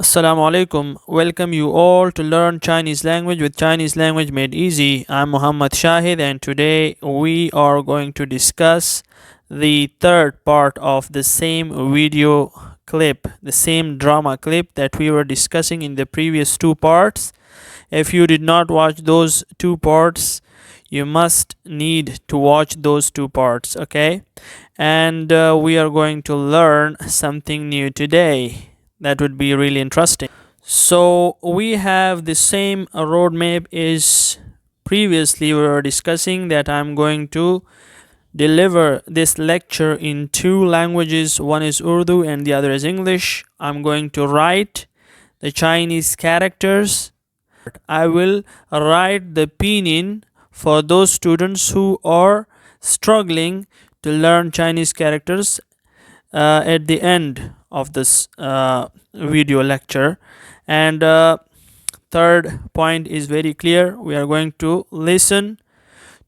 Assalamu Alikum. Welcome you all to learn Chinese language with Chinese language made easy. I'm Muhammad Shahid and today we are going to discuss the third part of the same video clip, the same drama clip that we were discussing in the previous two parts. If you did not watch those two parts, you must need to watch those two parts, okay? And we are going to learn something new today. That would be really interesting. So we have the same roadmap as previously we were discussing, that I'm going to deliver this lecture in two languages. One is Urdu and the other is English. I'm going to write the Chinese characters. I will write the pinyin for those students who are struggling to learn Chinese characters at the end of this video lecture. And third point is very clear. We are going to listen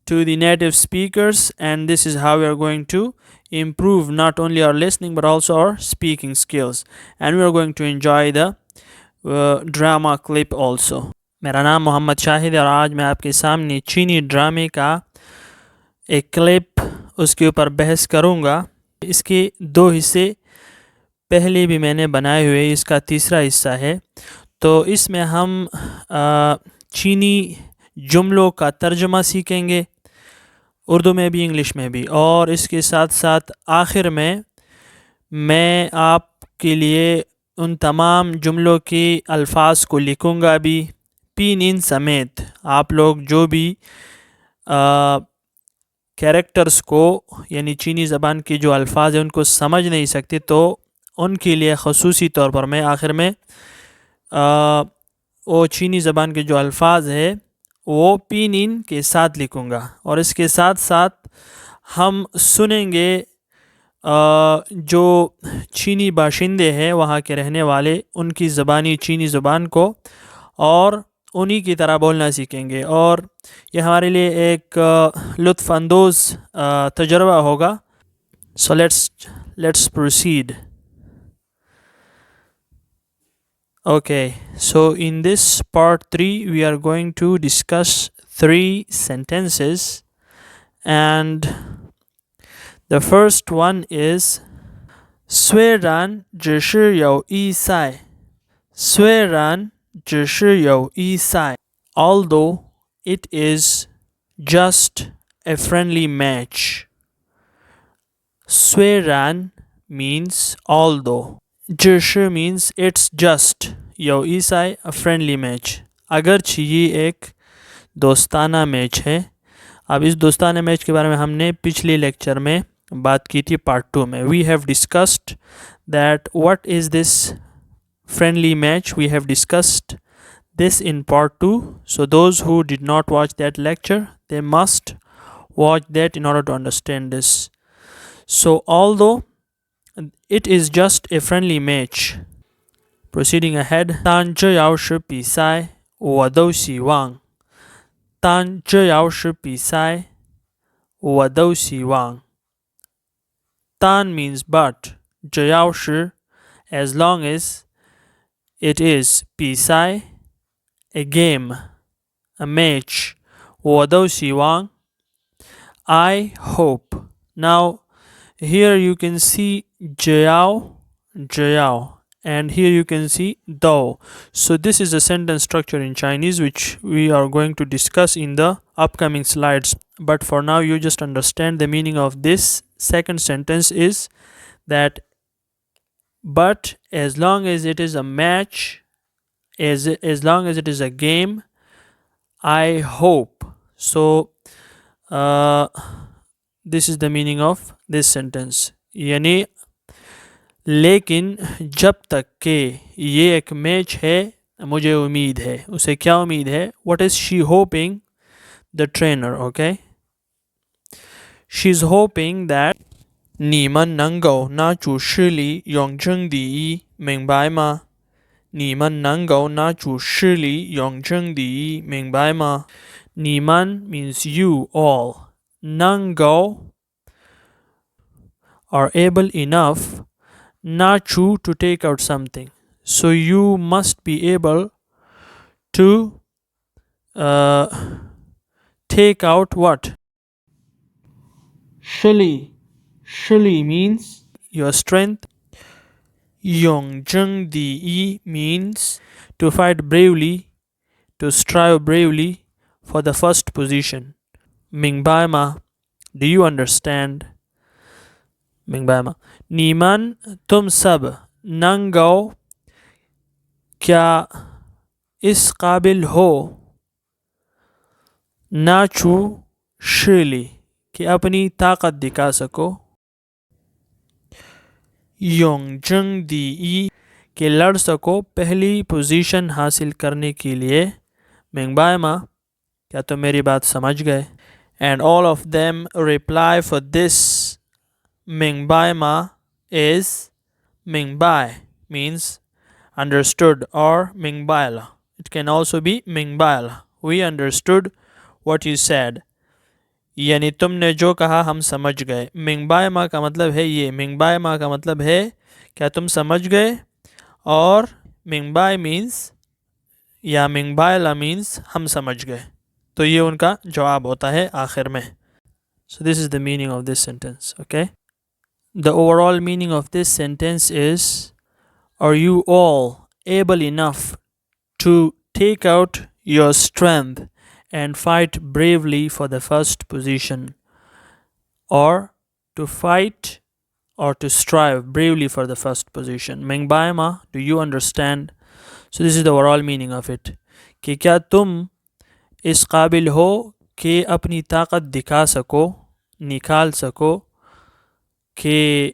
to the native speakers, and this is how we are going to improve not only our listening but also our speaking skills, and we are going to enjoy the drama clip also. मेरा नाम मोहम्मद शाहिद है और आज मैं आपके सामने चीनी ड्रामे का एक क्लिप उसके ऊपर बहस करूँगा. इसके दो हिस्से पहले भी मैंने बनाए हुए, इसका तीसरा हिस्सा है. तो इसमें हम चीनी जुमलों का तर्जुमा सीखेंगे, उर्दू में भी इंग्लिश में भी, और इसके साथ साथ आखिर में मैं आपके लिए उन तमाम जुमलों के अल्फाज को लिखूँगा भी, पिनिन समेत. आप लोग जो भी कैरेक्टर्स को यानी चीनी ज़बान के जो अल्फाज हैं उनको समझ नहीं सकते, तो उनके लिए ख़ुसूसी तौर पर मैं आखिर में वो चीनी ज़बान के जो अल्फाज है वो पिनिन के साथ लिखूँगा. और इसके साथ साथ हम सुनेंगे जो चीनी बाशिंदे हैं, वहाँ के रहने वाले, उनकी ज़बानी चीनी ज़बान को, और उन्हीं की तरह बोलना सीखेंगे. और यह हमारे लिए एक लुत्फ़ अंदोज़ तजर्बा होगा. So let's proceed. Okay, so in this part 3 we are going to discuss 3 sentences, and the first one is 虽然只是有一赛虽然只是有一赛 although it is just a friendly match. 虽然 means although, 只是 means it's just, 有一赛 a friendly match. अगरचे ये एक दोस्ताना match है. अब इस दोस्ताना match के बारे में हमने पिछले लेक्चर में बात की थी, पार्ट 2 में. We have discussed that what is this friendly match. We have discussed this in part 2. So those who did not watch that lecture, they must watch that in order to understand this. So although it is just a friendly match. Proceeding ahead. 但这要是比赛我都希望但这要是比赛我都希望 但 means but, 这要是 as long as it is 比赛 a game, a match. 我都希望 I hope. Now here you can see 只要 and here you can see though. So this is a sentence structure in Chinese which we are going to discuss in the upcoming slides. But for now you just understand the meaning of this second sentence is that but as long as it is a match, as long as it is a game, I hope. So this is the meaning of this sentence. यानी लेकिन जब तक के ये एक match है मुझे उम्मीद है. उसे क्या उम्मीद है? What is she hoping? The trainer, okay? She's hoping that 你们能够拿出实力永争第一，明白吗？你们能够拿出实力永争第一，明白吗？你们 means you all. 能够 are able enough. 拿出 to take out something. So you must be able to take out what? Shili. Shili means your strength. Yongzheng Di means to fight bravely, to strive bravely for the first position. Mingbai ma, do you understand? Mingbai ma. Niman tum sab nangao क्या इस काबिल हो नाचू शिली कि अपनी ताकत दिखा सको. योंगजंग दी कि लड़ सको पहली पोजीशन हासिल करने के लिए. मिंगबाय मा, क्या तुम मेरी बात समझ गए? And all of them reply for this मिंगबाय मा इज मिंगबाय means understood or mingbaila. It can also be mingbaila. We understood what you said. यानी तुमने जो कहा हम समझ गए. मिंगबाय मा का मतलब है ये. मिंगबाय मा का मतलब है क्या तुम समझ गए. और मिंगबाय मीन्स या मिंगबायला मीन्स हम समझ गए. तो ये उनका जवाब होता है आखिर में. So this is the meaning of this sentence. Okay. The overall meaning of this sentence is, are you all able enough to take out your strength and fight bravely for the first position, or to fight or to strive bravely for the first position? Mingbai ma, do you understand? So this is the overall meaning of it. कि क्या तुम इस काबिल हो कि अपनी ताकत दिखा सको, निकाल सको, कि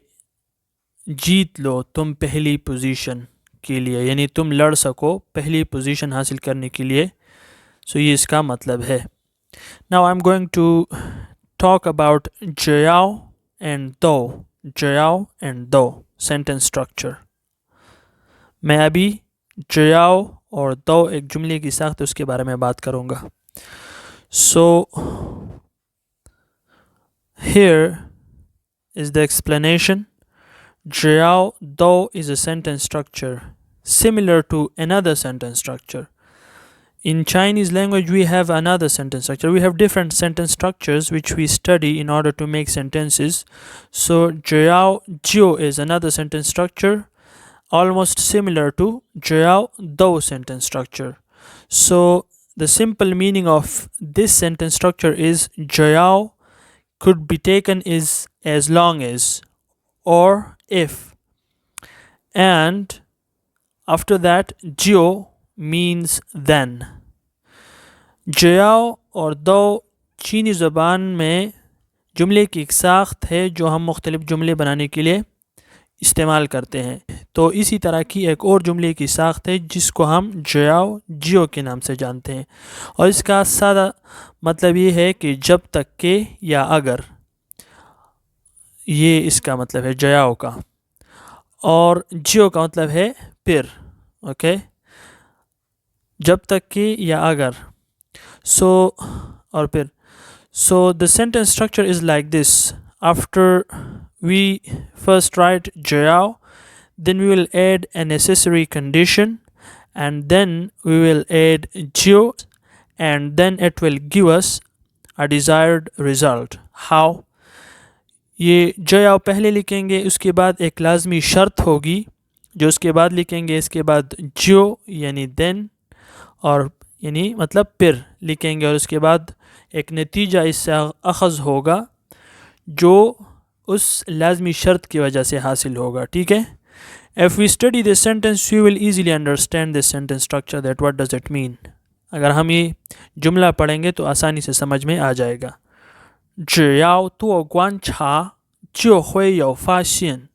जीत लो तुम पहली पोजीशन के लिए, यानी तुम लड़ सको पहली पोजीशन हासिल करने के लिए. सो ये इसका मतलब है. Now I am going to talk about जयाओ एंड दो. जयाओ एंड दो सेंटेंस स्ट्रक्चर. मैं अभी जयाओ और दो एक जुमले की साख्त उसके बारे में बात करूँगा. So here is the explanation. Jiao do is a sentence structure similar to another sentence structure. In Chinese language, we have another sentence structure. We have different sentence structures which we study in order to make sentences. So jiao jiu is another sentence structure almost similar to jiao do sentence structure. So the simple meaning of this sentence structure is jiao could be taken as long as or if, and after that jiu means then. जियाओ और दो चीनी ज़बान में जुमले की एक साख्त है जो हम मुख्तलिफ़ जुमले बनाने के लिए इस्तेमाल करते हैं. तो इसी तरह की एक और जुमले की साख्त है जिसको हम जियाओ जियो के नाम से जानते हैं. और इसका सादा मतलब ये है कि जब तक के या अगर. ये इसका मतलब है जयाओ का. और जियो का मतलब है फिर. ओके, जब तक कि या अगर. सो और फिर. So the sentence structure is like this. After we first write जयाओ, then we will add a necessary condition, and then we will add jiyo, and then it will give us a desired result. How? ये जयाओ पहले लिखेंगे, उसके बाद एक लाजमी शर्त होगी जो उसके बाद लिखेंगे. इसके बाद जियो यानी देन और यानी मतलब फिर लिखेंगे, और उसके बाद एक नतीजा इससे अखज़ होगा जो उस लाजमी शर्त की वजह से हासिल होगा. ठीक है. If we study this sentence, we will easily understand this sentence structure, that what does it mean. अगर हम ये जुमला पढ़ेंगे तो आसानी से समझ में आ जाएगा. 只要多观察就会有发现.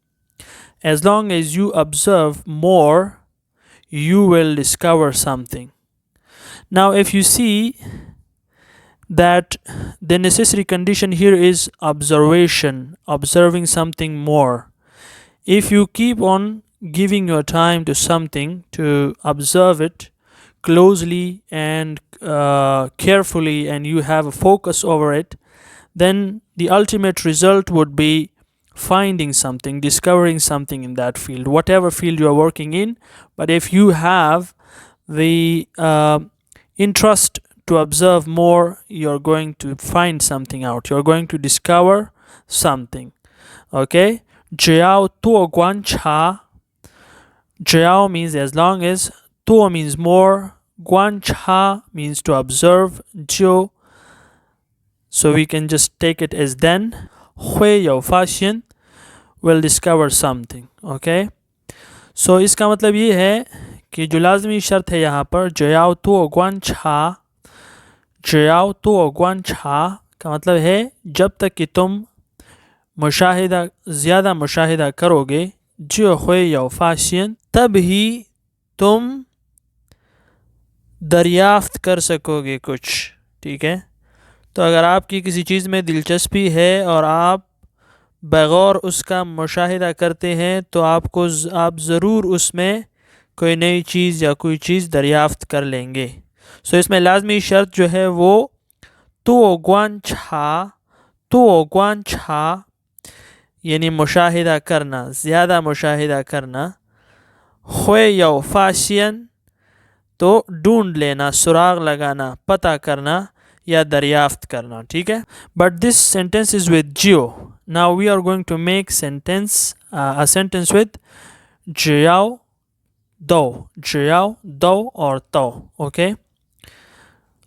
As long as you observe more, you will discover something. Now if you see that the necessary condition here is observation, observing something more. If you keep on giving your time to something, to observe it closely and carefully, and you have a focus over it, then the ultimate result would be finding something, discovering something in that field, whatever field you are working in. But if you have the interest to observe more, you're going to find something out, you're going to discover something. Okay, jiao tuo guan cha. Jiao means as long as, tuo means more, guan cha means to observe, jiu, so we can just take it as then. Hui you fashion will discover something. Okay, so इसका मतलब ये है कि जो लाजमी शर्त है यहाँ पर जियाओ तुओ गुआन छा, जियाओ तुओ गुआन छा का मतलब है जब तक कि तुम मुशाहिदा ज़्यादा मुशाहिदा करोगे, जियो हुए या फाशियन, तब ही तुम दरियाफ्त कर सकोगे कुछ। ठीक है, तो अगर आपकी किसी चीज़ में दिलचस्पी है और आप बग़ौर उसका मुशाहिदा करते हैं तो आप ज़रूर उसमें कोई नई चीज़ या कोई चीज़ दरियाफ्त कर लेंगे। सो इसमें लाजमी शर्त जो है वो तुओ गुआन छा, तुओ गुआन छा यानी मुशाहिदा करना, ज़्यादा मुशाहिदा करना। ख़ुए या फाशियन तो ढूंढ लेना, सुराग लगाना, पता करना या दरियाफ्त करना। ठीक है, but this sentence is with जियो। Now we are going to make a sentence with जियाओ दो और तो। Okay,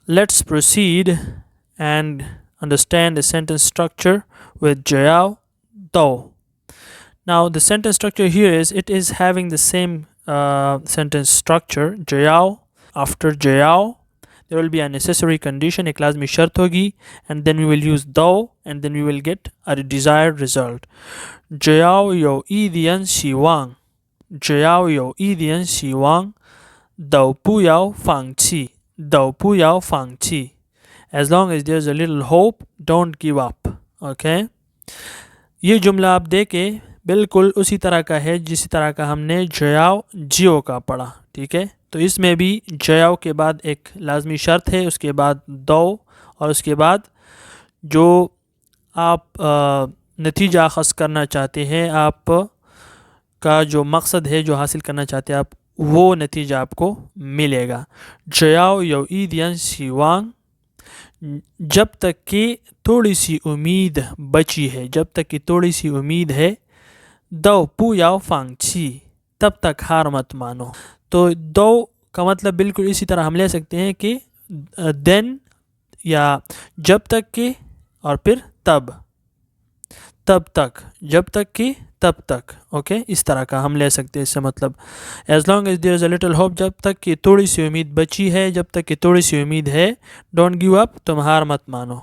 let's proceed and understand the sentence structure with jiao do. Now the sentence structure here is, it is having the same sentence structure, jiao, after jiao there will be a necessary condition, ek lazmi shart hogi, and then we will use do, and then we will get a desired result. Jiao yo idian xiwang, jiao yo idian xiwang, dou pu yao fang qi, dou pu yao fang qi. As long as there's a little hope, don't give up. Okay, ये जुमला आप देखें बिल्कुल उसी तरह का है जिस तरह का हमने जियाओ जियो का पढ़ा। ठीक है, तो इसमें भी जियाओ के बाद एक लाजमी शर्त है, उसके बाद दो, और उसके बाद जो आप नतीजा अख़ज़ करना चाहते हैं, आप का जो मकसद है, जो हासिल करना चाहते हैं आप, वो नतीजा आपको मिलेगा। जियाओ यो ईदियन शिवांग, जब तक कि थोड़ी सी उम्मीद बची है, जब तक कि थोड़ी सी उम्मीद है। दो पू याओ फांग छी, तब तक हार मत मानो। तो दो का मतलब बिल्कुल इसी तरह हम ले सकते हैं कि देन, या जब तक कि, और फिर तब तक, जब तक कि तब तक। ओके, इस तरह का हम ले सकते हैं। इससे मतलब as long as there is a little hope, जब तक कि थोड़ी सी उम्मीद बची है, जब तक कि थोड़ी सी उम्मीद है। डोंट गिव अप, तुम हार मत मानो।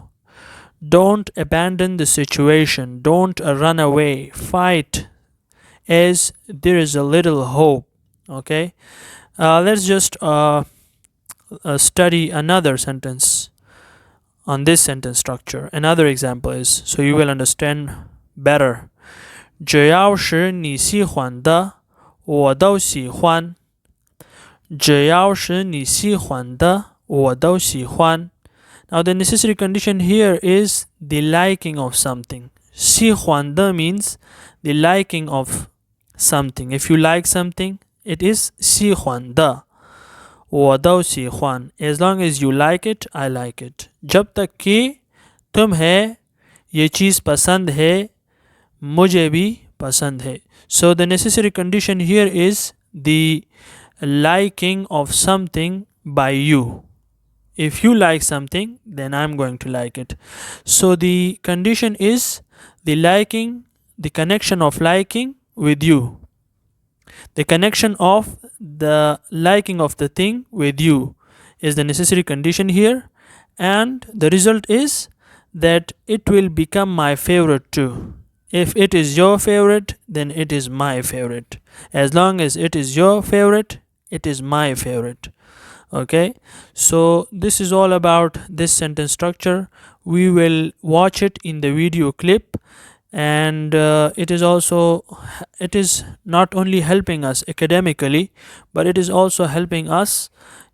Don't abandon the situation, don't run away, fight as there is a little hope. Okay, let's just study another sentence on this sentence structure. Another example is, so you will understand better. 只要是你喜欢的我都喜欢，只要是你喜欢的我都喜欢。 Now the necessary condition here is the liking of something. 喜欢的 means the liking of something. If you like something, it is 喜欢的，我都喜欢。 As long as you like it, I like it. जब तक कि तुम्हें ये चीज़ पसंद है, मुझे भी पसंद है। So the necessary condition here is the liking of something by you. If you like something, then I'm going to like it. So the condition is the liking, the connection of liking with you. The connection of the liking of the thing with you is the necessary condition here, and the result is that it will become my favorite too. If it is your favorite, then it is my favorite. As long as it is your favorite, it is my favorite. Okay, so this is all about this sentence structure. We will watch it in the video clip, and it is not only helping us academically, but it is also helping us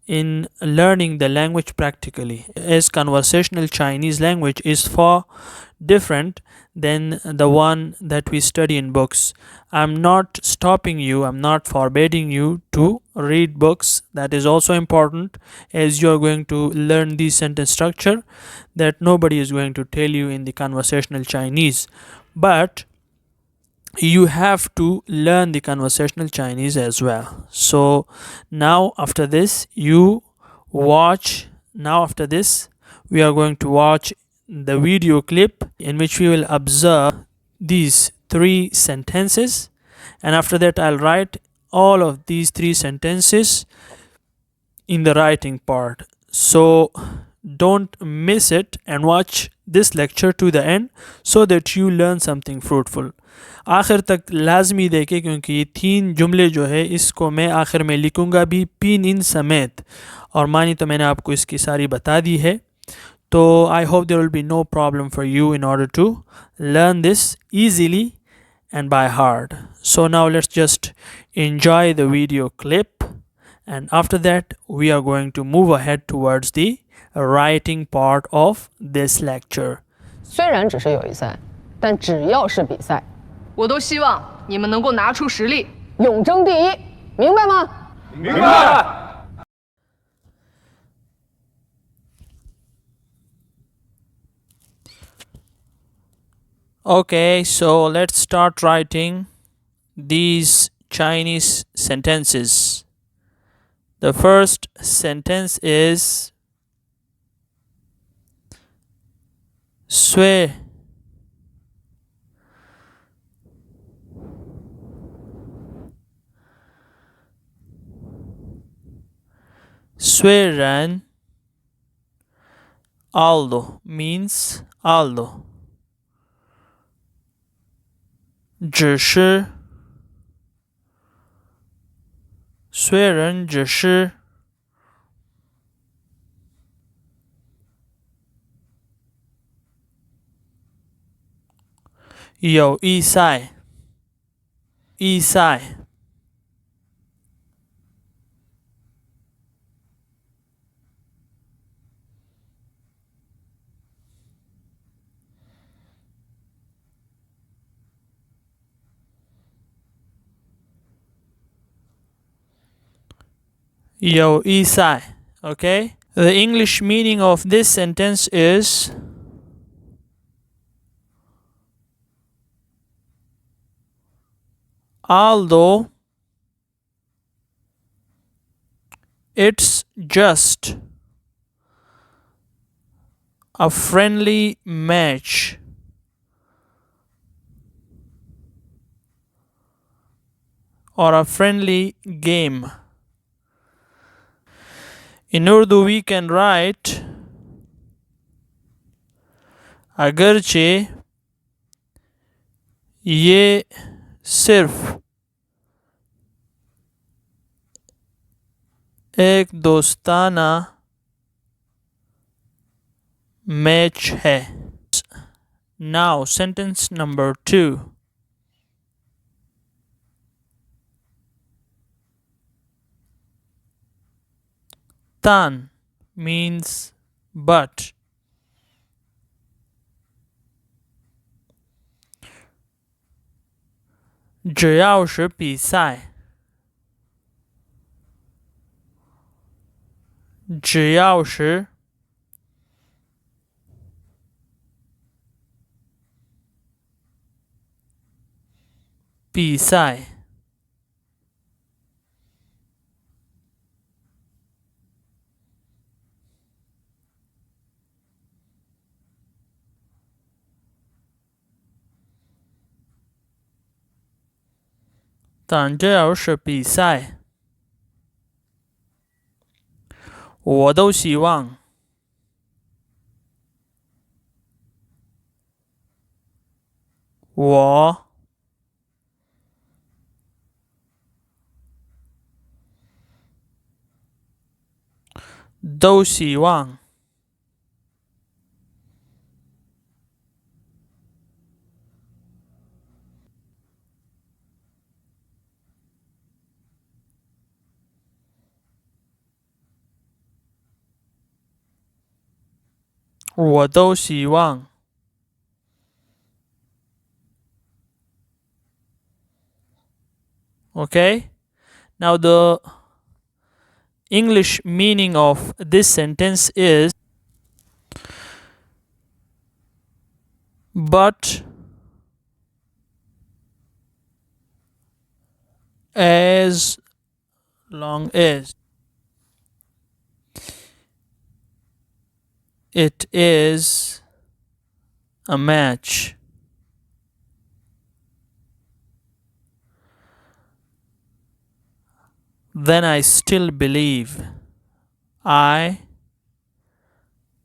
in learning the language practically, as conversational Chinese language is for different than the one that we study in books. I'm not stopping you, I'm not forbidding you to read books. That is also important, as you are going to learn the sentence structure that nobody is going to tell you in the conversational Chinese. But you have to learn the conversational Chinese as well. So now after this we are going to watch the video clip in which we will observe these three sentences, and after that I'll write all of these three sentences in the writing part. So don't miss it and watch this lecture to the end so that you learn something fruitful. आखिर तक लाजमी देखें, क्योंकि ये तीन जुमले जो है इसको मैं आखिर में लिखूँगा भी पिन इन समेत, और मानी तो मैंने आपको इसकी सारी बता दी है. तो I hope there will be no problem for you in order to learn this easily and by heart. So now let's just enjoy the video clip, and after that we are going to move ahead towards the writing part of this lecture. 虽然只是友谊赛，但只要是比赛，我都希望你们能够拿出实力，永争第一，明白吗？明白。Okay, so let's start writing these Chinese sentences. The first sentence is 虽然 although means although, 虽然只是友谊赛，友谊赛. Okay, the English meaning of this sentence is although it's just a friendly match, or a friendly game. In Urdu we can write अगरचे ये सिर्फ एक दोस्ताना match है. Now sentence number 2. Tan means but. 只要是比赛，只要是比赛，但只要是比赛，我都希望我都希望我都希望 Okay, now the English meaning of this sentence is but as long as it is a match, then I still believe. I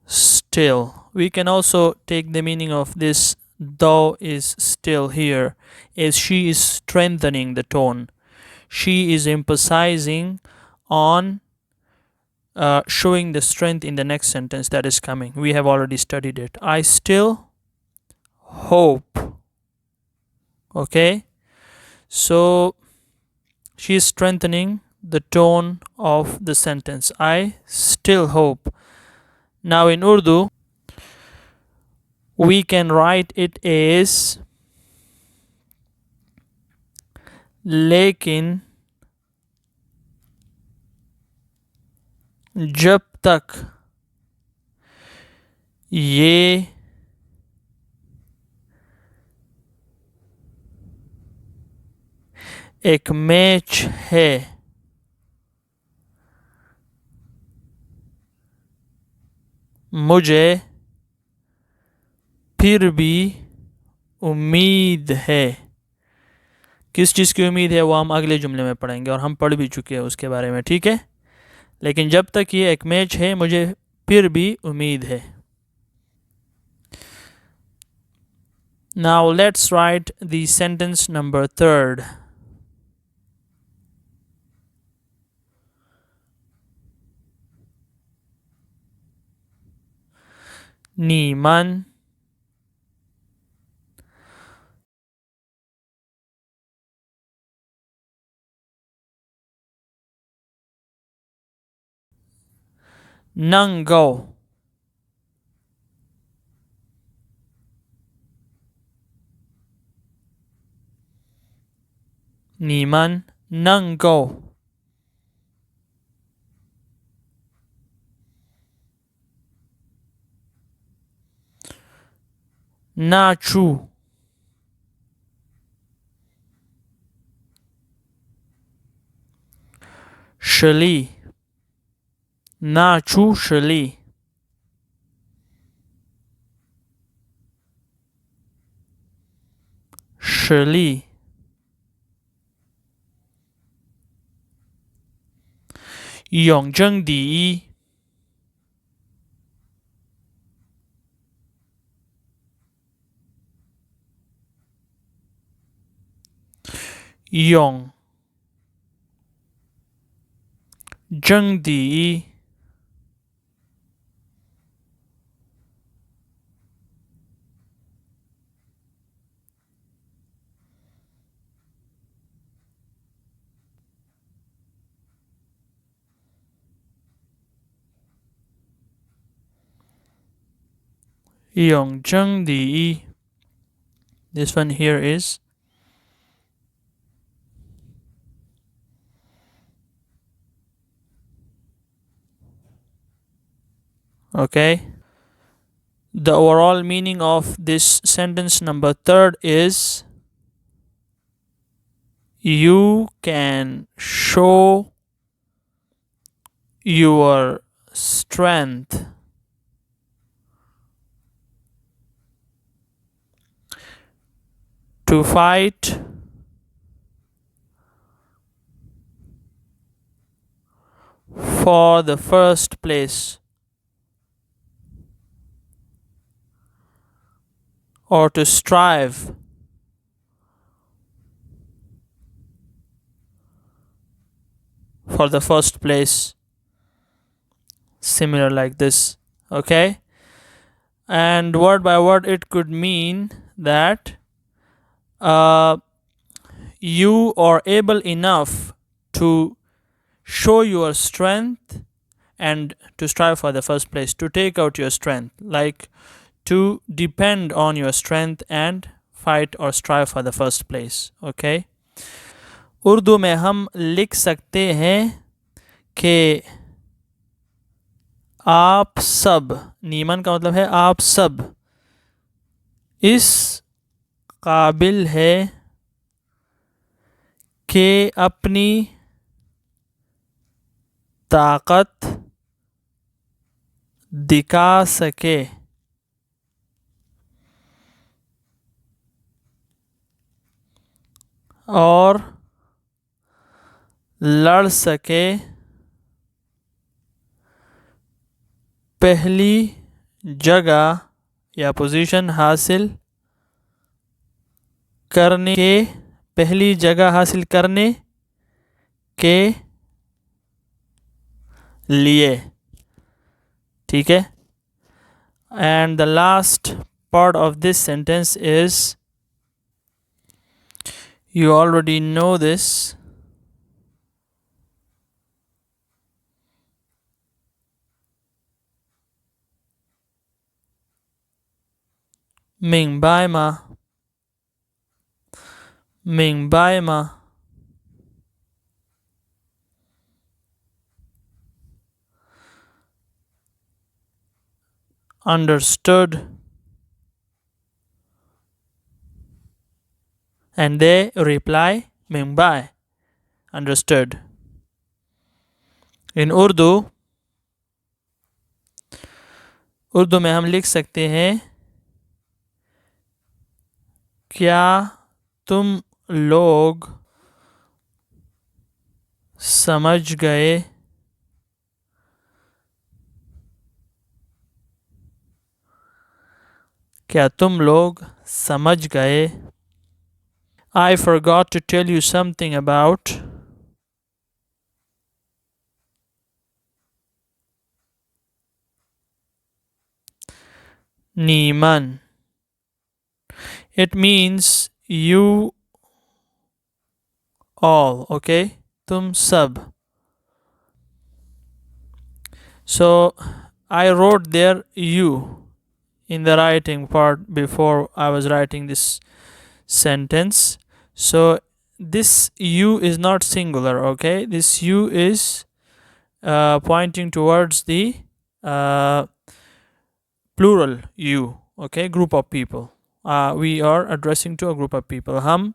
still. We can also take the meaning of this though is still here, as she is strengthening the tone. She is emphasizing on showing the strength in the next sentence that is coming. We have already studied it. I still hope. Okay, so she is strengthening the tone of the sentence. I still hope. Now in Urdu, we can write it as लेकिन जब तक ये एक match है, मुझे फिर भी उम्मीद है. किस चीज़ की उम्मीद है वो हम अगले जुमले में पढ़ेंगे और हम पढ़ भी चुके हैं उसके बारे में. ठीक है, लेकिन जब तक ये एक मैच है मुझे फिर भी उम्मीद है. Now let's write the sentence number 3.你们能够你们能够拿出实力，拿出实力，实力，永争第一，永争第一，永争第一。This one here is okay. The overall meaning of this sentence number 3 is you can show your strength to fight for the first place or to strive for the first place, similar like this. Okay, and word by word it could mean that you are able enough to show your strength and to strive for the first place, to take out your strength, like to depend on your strength and fight or strive for the first place. Okay, Urdu में हम लिख सकते हैं कि आप सब, नीमन का मतलब है आप सब, इस काबिल है कि अपनी ताकत दिखा सके। और लड़ सके, पहली जगह या पोजीशन हासिल करने के, पहली जगह हासिल करने के लिए। ठीक है। And the last part of this sentence is, you already know this,明白吗 understood, and they reply 明白 understood. In Urdu में हम लिख सकते हैं, क्या तुम लोग समझ गए? क्या तुम लोग समझ गए? I forgot to tell you something about नीमन. It means you all, okay? तुम सब. So I wrote there you in the writing part before I was writing this sentence. So this you is not singular, okay? This you is pointing towards the plural you, okay? Group of people. We are addressing to a group of people. हम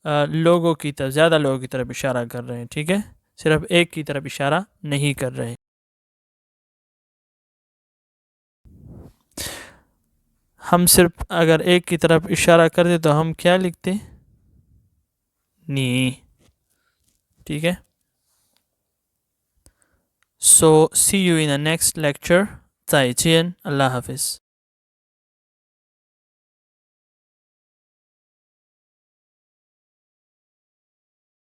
लोगों की तरफ, ज़्यादा लोगों की तरफ इशारा कर रहे हैं। ठीक है, सिर्फ एक की तरफ इशारा नहीं कर रहे हैं। हम सिर्फ अगर एक की तरफ इशारा कर दे तो हम क्या लिखते? नी। ठीक है। So see you in the next lecture. 再见, Allah Hafiz.